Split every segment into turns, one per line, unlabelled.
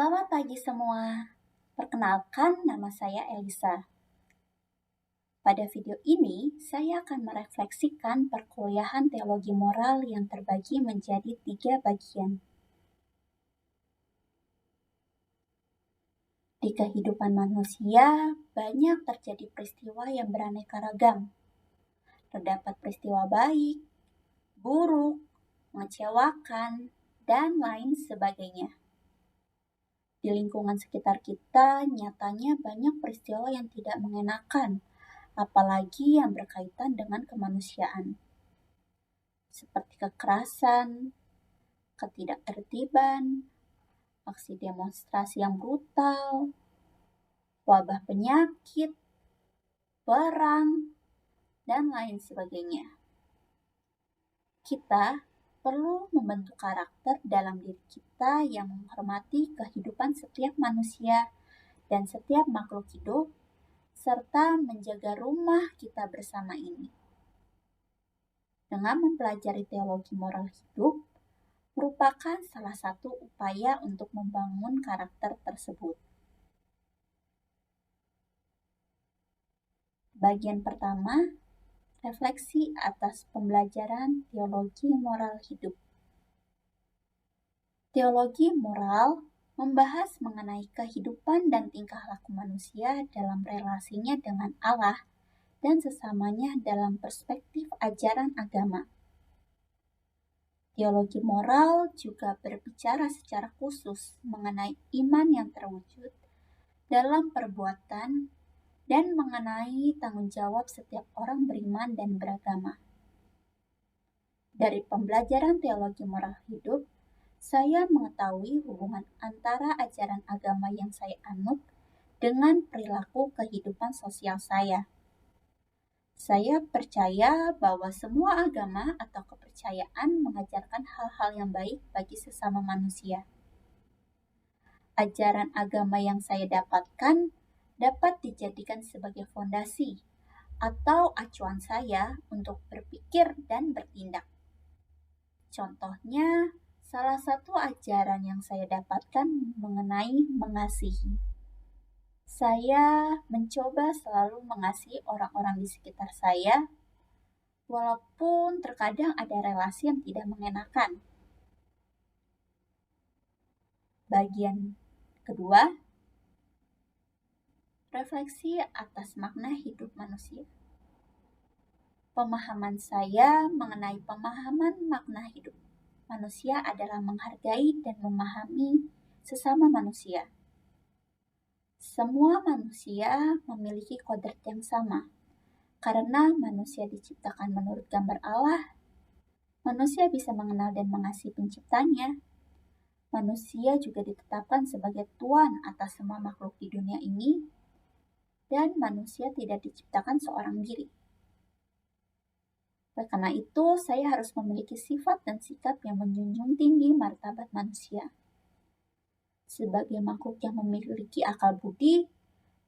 Selamat pagi semua. Perkenalkan, nama saya Elisa. Pada video ini, saya akan merefleksikan perkuliahan teologi moral yang terbagi menjadi 3 bagian. Di kehidupan manusia, banyak terjadi peristiwa yang beraneka ragam. Terdapat peristiwa baik, buruk, mengecewakan, dan lain sebagainya. Di lingkungan sekitar kita, nyatanya banyak peristiwa yang tidak mengenakan, apalagi yang berkaitan dengan kemanusiaan, seperti kekerasan, ketidaktertiban, aksi demonstrasi yang brutal, wabah penyakit, perang, dan lain sebagainya. Kita perlu membentuk karakter dalam diri kita yang menghormati kehidupan setiap manusia dan setiap makhluk hidup, serta menjaga rumah kita bersama ini. Dengan mempelajari teologi moral hidup, merupakan salah satu upaya untuk membangun karakter tersebut. Bagian pertama, refleksi atas pembelajaran teologi moral hidup. Teologi moral membahas mengenai kehidupan dan tingkah laku manusia dalam relasinya dengan Allah dan sesamanya dalam perspektif ajaran agama. Teologi moral juga berbicara secara khusus mengenai iman yang terwujud dalam perbuatan dan mengenai tanggung jawab setiap orang beriman dan beragama. Dari pembelajaran teologi moral hidup, saya mengetahui hubungan antara ajaran agama yang saya anut dengan perilaku kehidupan sosial saya. Saya percaya bahwa semua agama atau kepercayaan mengajarkan hal-hal yang baik bagi sesama manusia. Ajaran agama yang saya dapatkan dapat dijadikan sebagai fondasi atau acuan saya untuk berpikir dan bertindak. Contohnya, salah satu ajaran yang saya dapatkan mengenai mengasihi. Saya mencoba selalu mengasihi orang-orang di sekitar saya, walaupun terkadang ada relasi yang tidak mengenakan. Bagian kedua, refleksi atas makna hidup manusia. Pemahaman saya mengenai pemahaman makna hidup manusia adalah menghargai dan memahami sesama manusia. Semua manusia memiliki kodrat yang sama, karena manusia diciptakan menurut gambar Allah. Manusia bisa mengenal dan mengasihi penciptanya. Manusia juga ditetapkan sebagai tuan atas semua makhluk di dunia ini, dan manusia tidak diciptakan seorang diri. Karena itu, saya harus memiliki sifat dan sikap yang menjunjung tinggi martabat manusia. Sebagai makhluk yang memiliki akal budi,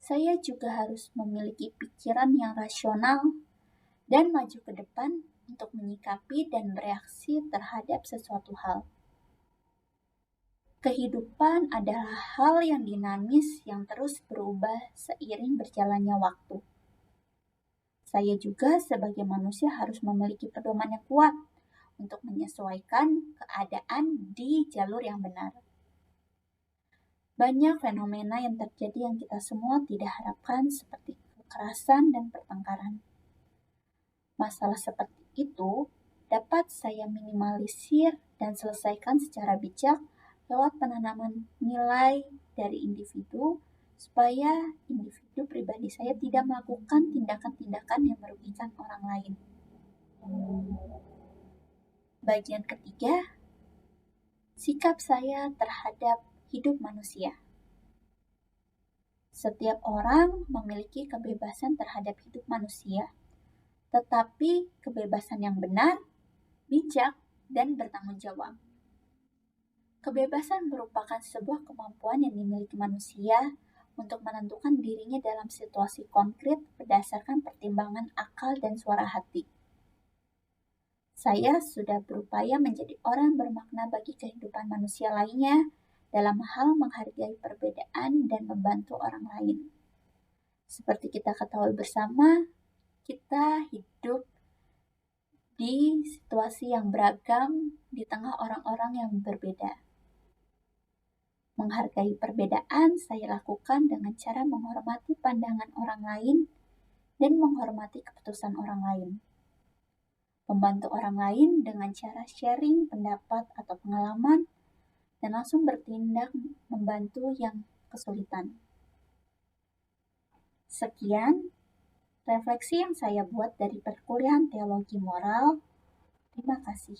saya juga harus memiliki pikiran yang rasional dan maju ke depan untuk menyikapi dan bereaksi terhadap sesuatu hal. Kehidupan adalah hal yang dinamis yang terus berubah seiring berjalannya waktu. Saya juga sebagai manusia harus memiliki pedoman yang kuat untuk menyesuaikan keadaan di jalur yang benar. Banyak fenomena yang terjadi yang kita semua tidak harapkan, seperti kekerasan dan pertengkaran. Masalah seperti itu dapat saya minimalisir dan selesaikan secara bijak lewat penanaman nilai dari individu, supaya individu pribadi saya tidak melakukan tindakan-tindakan yang merugikan orang lain. Bagian ketiga, sikap saya terhadap hidup manusia. Setiap orang memiliki kebebasan terhadap hidup manusia, tetapi kebebasan yang benar, bijak, dan bertanggung jawab. Kebebasan merupakan sebuah kemampuan yang dimiliki manusia untuk menentukan dirinya dalam situasi konkret berdasarkan pertimbangan akal dan suara hati. Saya sudah berupaya menjadi orang bermakna bagi kehidupan manusia lainnya dalam hal menghargai perbedaan dan membantu orang lain. Seperti kita ketahui bersama, kita hidup di situasi yang beragam di tengah orang-orang yang berbeda. Menghargai perbedaan saya lakukan dengan cara menghormati pandangan orang lain dan menghormati keputusan orang lain. Membantu orang lain dengan cara sharing pendapat atau pengalaman dan langsung bertindak membantu yang kesulitan. Sekian refleksi yang saya buat dari perkuliahan teologi moral. Terima kasih.